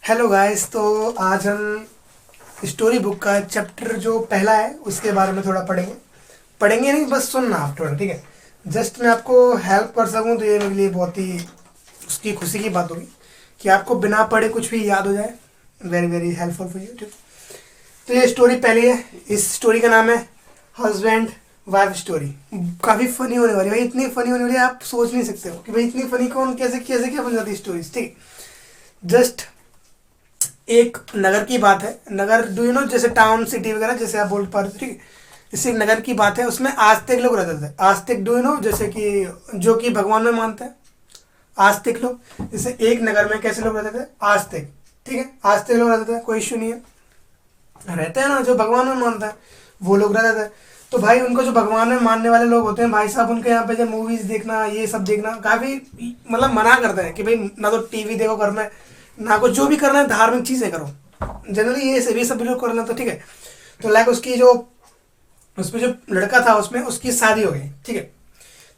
Hello guys. तो आज हम स्टोरी बुक का चैप्टर जो पहला है उसके बारे में थोड़ा पढ़ेंगे नहीं, बस सुनना आप थोड़ा, ठीक है। जस्ट मैं आपको हेल्प कर सकूं तो ये मेरे लिए बहुत ही उसकी खुशी की बात होगी कि आपको बिना पढ़े कुछ भी याद हो जाए। Very very helpful for you, ठीक। तो ये स्टोरी पहली है। इस स्टोरी का नाम है हस्बैंड वाइफ स्टोरी। काफ़ी फनी होने वाली है भाई, इतनी फनी होने वाली है आप सोच नहीं सकते हो कि भाई इतनी फनी कौन कैसे कैसे क्या बन जाती है स्टोरीज, ठीक है। जस्ट एक नगर की बात है। नगर डू यू नो, जैसे टाउन सिटी वगैरह जैसे आप बोल पा रहे हो, ठीक है। इससे एक नगर की बात है, उसमें आस्तिक लोग रहते थे। आस्तिक डू यू नो, जैसे कि जो कि भगवान में मानते हैं, आस्तिक लोग। जैसे एक नगर में कैसे लोग रहते थे, आस्तिक, ठीक है। आस्तिक लोग रहते थे, कोई इश्यू नहीं है, रहते हैं ना, जो भगवान में मानते हैं वो लोग रहते थे। तो भाई उनको जो भगवान में मानने वाले लोग होते हैं भाई साहब, उनके यहाँ पे जब मूवीज देखना ये सब देखना काफी मतलब मना करते हैं कि भाई ना तो टीवी देखो घर में, ना कुछ जो भी करना है धार्मिक चीजें करो। जनरली ये सब भी लोग कर लेते, ठीक है। तो लाइक उसकी जो उसमें जो लड़का था उसमें उसकी शादी हो गई, ठीक है।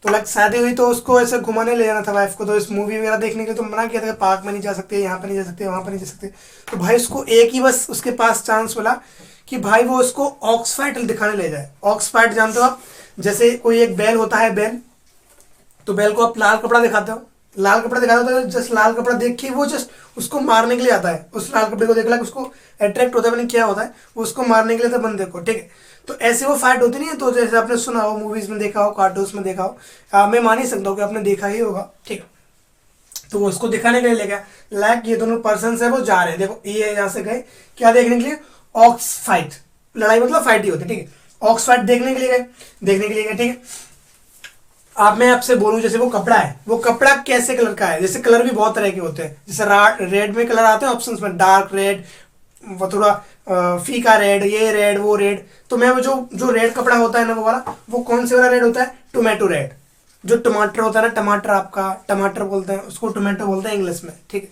तो लाइक शादी हुई तो उसको ऐसे घुमाने ले जाना था वाइफ को, तो इस मूवी वगैरह देखने के लिए तो मना किया था कि पार्क में नहीं जा सकते, यहाँ पे नहीं जा सकते, वहाँ पे नहीं जा सकते। तो भाई उसको एक ही बस उसके पास चांस मिला कि भाई वो उसको ऑक्सफर्ड दिखाने ले जाए। ऑक्सफर्ड जानते हो आप, जैसे कोई एक बैल होता है, बैल, तो बैल को आप लाल कपड़ा दिखाते हो, लाल कपड़ा दिखाते हो, तो जस्ट लाल कपड़ा देख के वो जस्ट उसको मारने के लिए आता है। उस लाल कपड़े को देख लाख उसको अट्रैक्ट होता है, मैंने क्या होता है वो उसको मारने के लिए था बंदे को, ठीक है। तो ऐसे वो फाइट होती नहीं है। तो जैसे आपने सुना हो, मूवीज में देखा हो, कार्टून्स में देखा हो, मैं मान ही सकता हूँ कि आपने देखा ही होगा, ठीक है। तो वो उसको दिखाने के लिए ले गया। लाइक ये दोनों पर्सन है वो जा रहे हैं, देखो ये यहाँ से गए क्या देखने के लिए, ऑक्स फाइट, लड़ाई मतलब फाइट ही होती है, ठीक है। ऑक्स फाइट देखने के लिए गए, देखने के लिए गए, ठीक है। आप मैं आपसे बोलूं, जैसे वो कपड़ा है, वो कपड़ा कैसे कलर का है, जैसे कलर भी बहुत तरह के होते हैं। जैसे रेड में कलर आते हैं ऑप्शंस में, डार्क रेड, वो थोड़ा फीका रेड, ये रेड वो रेड। तो मैं वो जो जो रेड कपड़ा होता है ना वो वाला, वो कौन से वाला रेड होता है, टोमेटो रेड। जो टमाटर होता है ना, टमाटर, आपका टमाटर बोलते हैं उसको, टोमेटो बोलते हैं इंग्लिश में, ठीक है।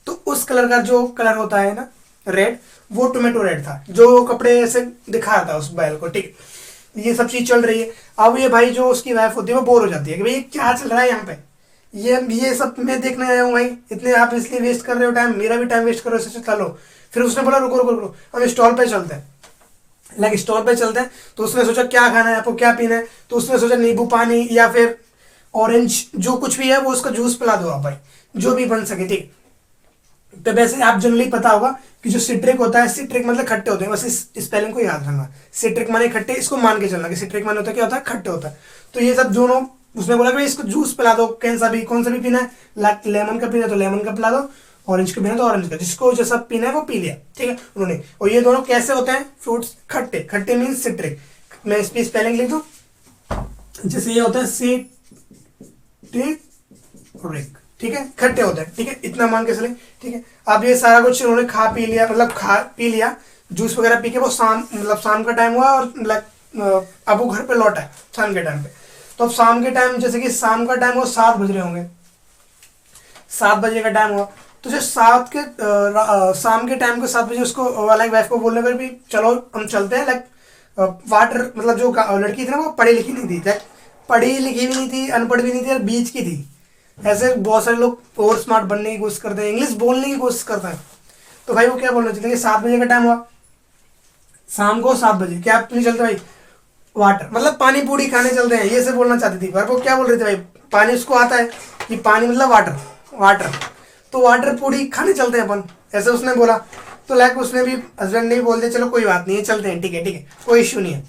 तो उस कलर का जो कलर होता है ना रेड, वो टोमेटो रेड था, जो कपड़े ऐसे दिखा था उस बैल को, ठीक है। ये सब चीज चल रही है। अब ये भाई जो उसकी वाइफ होती है वो बोर हो जाती है कि भाई क्या चल रहा है यहाँ पे, ये सब मैं देखने आया हूँ भाई, इतने आप इसलिए वेस्ट कर रहे हो टाइम, मेरा भी टाइम वेस्ट कर रहे हो, चलो। फिर उसने बोला रुको रुको रुको, हम स्टॉल पे चलते हैं। लाइक स्टॉल पे चलते हैं, तो उसने सोचा क्या खाना है आपको, क्या पीना है, तो उसने सोचा नींबू पानी या फिर ऑरेंज, जो कुछ भी है वो उसका जूस पिला दो आप भाई, जो भी बन सके, ठीक। तो वैसे आप जनरली पता होगा कि जो सिट्रिक होता है, सिट्रिक मतलब खट्टे होते हैं, बस इस स्पेलिंग को याद रखना। सिट्रिक माने खट्टे, इसको मान के चलना कि सिट्रिक माने होता है क्या होता है, खट्टे होता है। तो ये सब दोनों, उसने बोला कि इसको जूस पिला दो, कौन सा भी पीना है, लेमन का पीना है तो लेमन का पिला दो, ऑरेंज का पीना है तो ऑरेंज का, जिसको जैसा पीना है वो पी लिया, ठीक है उन्होंने। और ये दोनों कैसे होते हैं फ्रूट्स, खट्टे, खट्टे मीन सिट्रिक। मैं इस पर स्पेलिंग लिख दूँ, जैसे ये होता है सिट्रिक, ठीक है, खट्टे होते हैं, ठीक है, इतना मान के चले, ठीक है। अब ये सारा कुछ उन्होंने खा पी लिया, मतलब खा पी लिया, जूस वगैरह पी के वो शाम का टाइम हुआ, और अब वो घर पे लौटा है शाम के टाइम पे। तो अब शाम के टाइम, जैसे कि शाम का टाइम हुआ 7 बज रहे होंगे, 7 बजे का टाइम हुआ। तो जो शाम के टाइम को 7 बजे उसको लाइक वाइफ को बोलने पर भी चलो हम चलते हैं, लाइक वाटर, मतलब जो लड़की थी ना वो पढ़ी लिखी नहीं थी, लाइक पढ़ी लिखी भी नहीं थी, अनपढ़ भी नहीं थी, और बीच की थी। ऐसे बहुत सारे लोग और स्मार्ट बनने की कोशिश करते हैं, इंग्लिश बोलने की कोशिश करते हैं। तो भाई वो क्या बोलना चाहते हैं कि 7 बजे का टाइम हुआ, शाम को 7 बजे, क्या आप नहीं चलते भाई, वाटर मतलब पानी पूरी खाने चलते हैं, ये से बोलना चाहती थी। पर वो क्या बोल रहे थे भाई, पानी उसको आता है कि पानी मतलब वाटर, वाटर, तो वाटर पूरी खाने चलते हैं अपन, ऐसे उसने बोला। तो लाइक उसने भी, हस्बैंड ने भी बोल दिया चलो कोई बात नहीं है, चलते हैं, ठीक है ठीक है, कोई इश्यू नहीं है,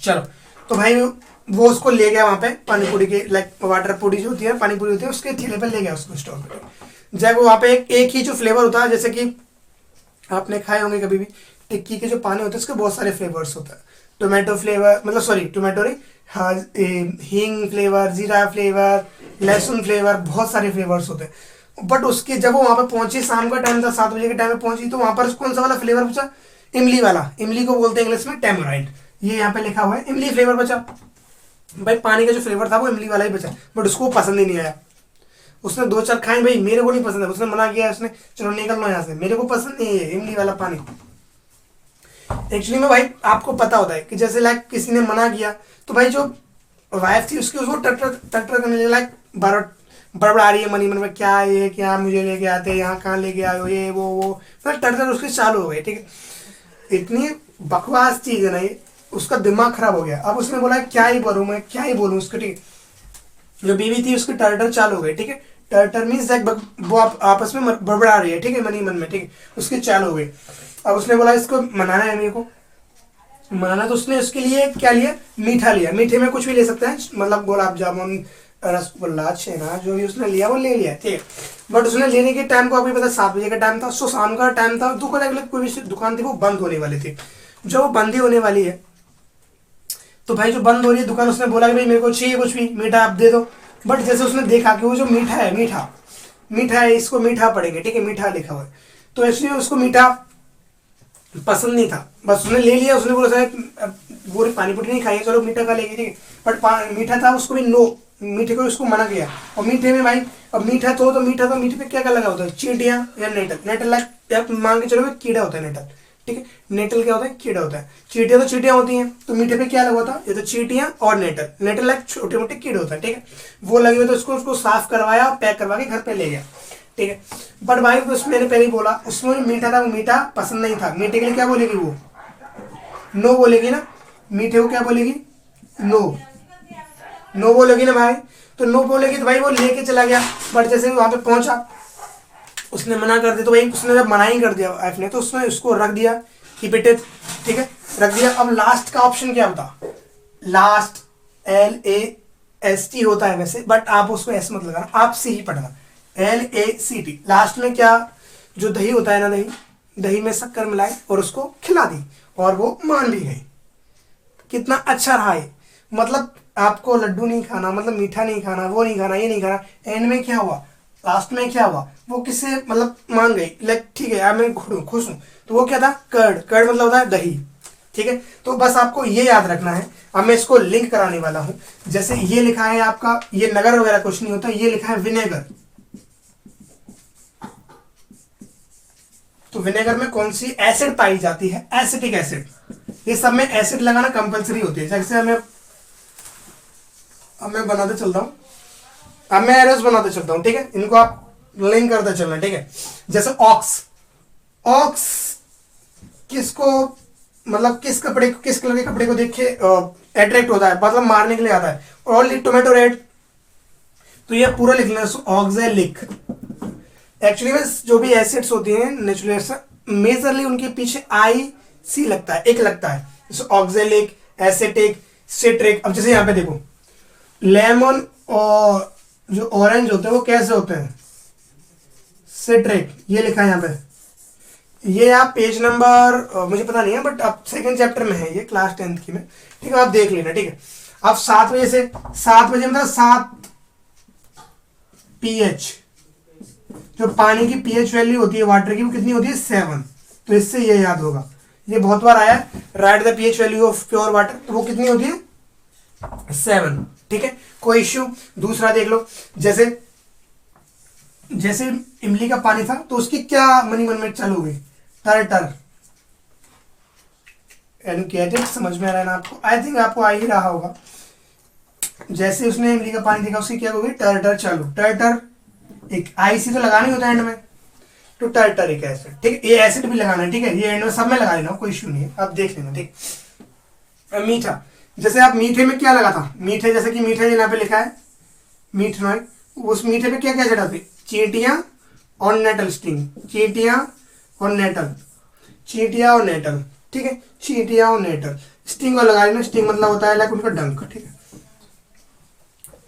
चलो। तो भाई वो उसको ले गया वहाँ पे पानी पूरी के, लाइक वाटर पूरी जो होती है, पानी पूरी होती है, उसके ठेले पे ले गया उसको स्टॉल पे। जब वो वहाँ पे एक ही जो फ्लेवर होता है, जैसे कि आपने खाए होंगे कभी भी, टिक्की के जो पानी होते हैं उसके बहुत सारे फ्लेवर्स होते हैं। टोमेटो फ्लेवर, मतलब सॉरी टोमेटो नहीं, हाँ, हींग फ्लेवर, जीरा फ्लेवर, लहसुन फ्लेवर, बहुत सारे फ्लेवर्स होते हैं। बट उसके जब वो वहाँ पे पहुंची, शाम का टाइम था, 7 बजे के टाइम में पहुंची, तो वहाँ पर कौन सा वाला फ्लेवर बचा, इमली वाला, इमली को बोलते हैं इंग्लिश में टैमराइंड, ये यहाँ पे लिखा हुआ है, इमली फ्लेवर बचा। भाई पानी का जो फ्लेवर था वो इमली वाला ही बचा, बट उसको पसंद ही नहीं आया। उसने 2-4 खाए, भाई मेरे को नहीं पसंद है, उसने मना किया, उसने चलो निकल लो यहाँ से, मेरे को पसंद नहीं है इमली वाला पानी। एक्चुअली में भाई आपको पता होता है कि जैसे लाइक किसी ने मना किया, तो भाई जो वाइफ थी उसकी उसको टटर टटर करने लगी, लाइक बड़बड़ा रही है मनी मन में, क्या है ये, क्या मुझे लेके आते हैं यहाँ, कहाँ लेके आए हो, ये वो मतलब टर उसके चालू हो गए। ठीक है, इतनी बकवास चीज है ना ये, उसका दिमाग खराब हो गया। अब उसने बोला क्या ही बोलूँ मैं, क्या ही बोलूँ उसको। ठीक है, जो बीवी थी उसकी टर चालू हो गई। ठीक है, टर मीन्स वो आपस में बड़बड़ा रही है। ठीक है, मनी मन में। ठीक है, उसकी चालू हो गई। अब उसने बोला इसको मनाना है मेरे को, मनाना। तो उसने उसके लिए क्या लिया, मीठा लिया। मीठे में कुछ भी ले सकता है, मतलब गुलाब जामुन, रसगुल्ला, छेना, जो भी उसने लिया वो ले लिया। ठीक है, बट उसने लेने के टाइम को आपको पता 7 बजे का टाइम था, सो शाम का टाइम था, दुकान अलग कोई भी दुकान थी वो बंद होने वाली थी। जब वो बंद ही होने वाली है तो भाई जो बंद हो रही है दुकान, उसने बोला कि भाई मेरे को चाहिए कुछ भी मीठा आप दे दो। बट जैसे उसने देखा कि वो जो मीठा है, मीठा है, इसको मीठा पड़ेंगे। ठीक है, मीठा लिखा हुआ है, तो एक्चुअली उसको मीठा पसंद नहीं था। बस उसने ले लिया, उसने बोला शायद वो पानी पुरी नहीं खाई, चलो मीठा खा लेगी। ठीक है, बट मीठा था उसको भी नो, मीठे को उसको मना किया। और मीठे में भाई, अब मीठा तो मीठे पे क्या क्या लगा होता है, चींटियां या नेटल। नेटल लाइक मान के चलो कीड़ा होता है नेटल। ठीक है, नेटल क्या होता है, कीड़ा होता है। चींटियां तो चींटियां होती हैं, तो मीठे पे क्या लगा होता है, ये तो चींटियां और नेटल लाइक छोटे मोटे कीड़े होता है। ठीक है, वो लगे हुए, तो उसको साफ करवाया, पैक करवा के घर पे ले गया। ठीक है, बट भाई उसमें मैंने पहले ही बोला, उसमें मीठा था, वो मीठा पसंद नहीं था। मीठे के लिए क्या बोलेगी वो, नो बोलेगी ना, मीठे को क्या बोलेगी, नो, नो बोलेगी ना भाई। तो नो बोलेगी तो भाई वो लेके चला गया। बट जैसे वहां पे पहुंचा, उसने मना कर दिया, तो भाई उसने जब मना ही कर दिया वाइफ ने, तो उसने उसको रख दिया कि बेटे, ठीक है, रख दिया। अब लास्ट का ऑप्शन क्या होता, लास्ट LAST होता है वैसे, बट आप उसको ऐसे मत लगाना, आप सी ही पढ़ना, LACT। लास्ट में क्या, जो दही होता है ना, दही में शक्कर मिलाई और उसको खिला दी, और वो मान भी गई। कितना अच्छा रहा है, मतलब आपको लड्डू नहीं खाना, मतलब मीठा नहीं खाना, वो नहीं खाना, ये नहीं खाना, एंड में क्या हुआ, लास्ट में क्या हुआ, वो किससे मतलब मान गई, लाइक ठीक है यार मैं खुश हूँ। तो वो क्या था, कर्ड मतलब होता है दही। ठीक है, तो बस आपको ये याद रखना है। अब मैं इसको लिंक कराने वाला हूं। जैसे ये लिखा है आपका, ये नगर वगैरह कुछ नहीं होता, ये लिखा है विनेगर। तो विनेगर में कौन सी एसिड पाई जाती है, एसिटिक एसिड। ये सब में एसिड लगाना कंपलसरी होती है। जैसे अब मैं बनाते चलता हूँ, अब मैं एरोस बनाते चलता हूँ। ठीक है, इनको आप लिंक करते चलना। ठीक है, जैसे ऑक्स किसको, मतलब किस कपड़े, किस कलर के कपड़े को देख के अट्रैक्ट होता है, मतलब मारने के लिए आता है। और टोमेटो रेड, तो ये पूरा लिख लेना, ऑक्जेलिक। एक्चुअली में जो भी एसिड्स होती हैं नेचुरल, मेजरली उनके पीछे IC लगता है, एक लगता है, जैसे ऑक्जेलिक, एसिटिक, सिट्रिक। अब जैसे यहाँ पे देखो, लेमन और जो ऑरेंज होते हैं वो कैसे होते हैं, सिट्रिक, ये लिखा है यहाँ पे। ये आप पेज नंबर मुझे पता नहीं है, बट अब सेकंड चैप्टर में है ये, क्लास 10th की में। ठीक है, आप देख लेना। ठीक है, अब 7 बजे से, 7 बजे मतलब 7 pH, जो पानी की pH वैल्यू होती है वाटर की, वो कितनी होती है, 7। तो इससे ये याद होगा, ये बहुत बार आया है, right the pH value of pure water, तो वो कितनी होती है, 7। ठीक है, कोई इश्यू। दूसरा देख लो, जैसे इमली का पानी था, तो उसकी क्या मनी मन में चालू हो गई, टर। एडुकेटेड समझ में आ रहा है ना आपको, आई थिंक आपको आ ही रहा होगा। जैसे उसने इमली का पानी देखा, उसकी क्या हो गई, टर चालू। टर एक IC तो लगाना ही होता है एंड में, तो टर एक एसिड। ठीक है, ये एसिड भी लगाना है। ठीक है, ये एंड में सब में लगा लेना, कोई इश्यू नहीं है, आप देख लेना। ठीक, मीठा, जैसे आप मीठे में क्या लगा था, मीठे जैसे कि मीठे यहाँ पे लिखा है मीठनॉइड, उस मीठे पे क्या क्या चढ़ा थी, चींटियां और नेटल स्टिंग, चींटियां और नेटल। ठीक है, चींटियां और नेटल, स्टिंग और लगा लेना। स्टिंग मतलब होता है लाइक उनका डंक। ठीक है,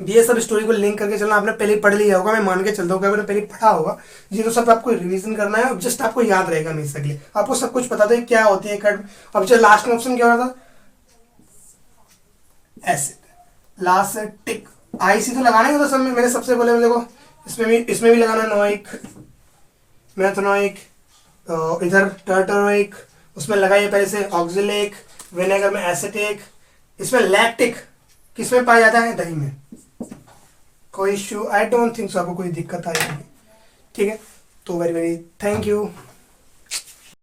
ये सब स्टोरी को लिंक करके चलना, आपने पहले पढ़ लिया होगा, मैं मान के चलता हूँ आपने पहले पढ़ा होगा। ये तो सब आपको रिवीजन करना है, जस्ट आपको याद रहेगा हमेशा के लिए, आपको सब कुछ पता था क्या होती है कर्ड। अब जो लास्ट में ऑप्शन क्या हो रहा था, एसिड, लास्ट से टिक। IC तो लगाना ही होता सब में, मैंने सबसे पहले देखो इसमें भी लगाना नोइक, मैथनोइक, इधर टर्टरोइक, उसमें लगाइए पहले से ऑक्जेलिक, विनेगर में एसिटिक, इसमें लैक्टिक किसमें पाया जाता है, दही में। कोई issue, I don't think so आपको कोई दिक्कत आएगी। ठीक है, तो वेरी वेरी थैंक यू।